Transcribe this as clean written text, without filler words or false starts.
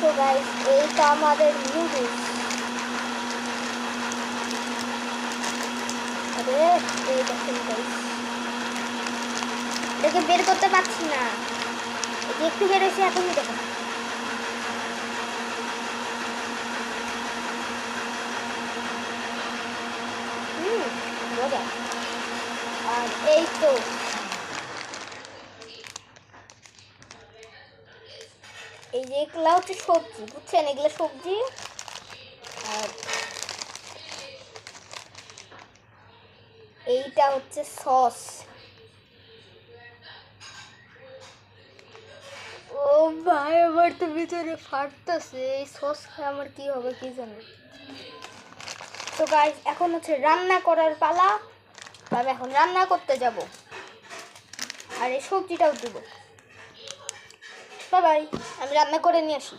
তো গাইস এইটা আমাদের নুডলস। আরে এই দেখেন গাইস, এটাকে বের করতে পারছি না, এই যে একটু বের হয়েছে এখনই দেখেন। মজা। আর এই তো এই যে এগুলা হচ্ছে সবজি, বুঝছেন, এগুলো সবজি। আর এইটা হচ্ছে সস। ও ভাই, আমার তো ভিতরে ফাটতেছে, এই সস খেয়ে আমার কি হবে কি জানি। তো গাইস এখন হচ্ছে রান্না করার পালা, আমি এখন রান্না করতে যাব আর এই সবজিটাও দিব। বাই, আমি রান্না করে নিয়ে আসি।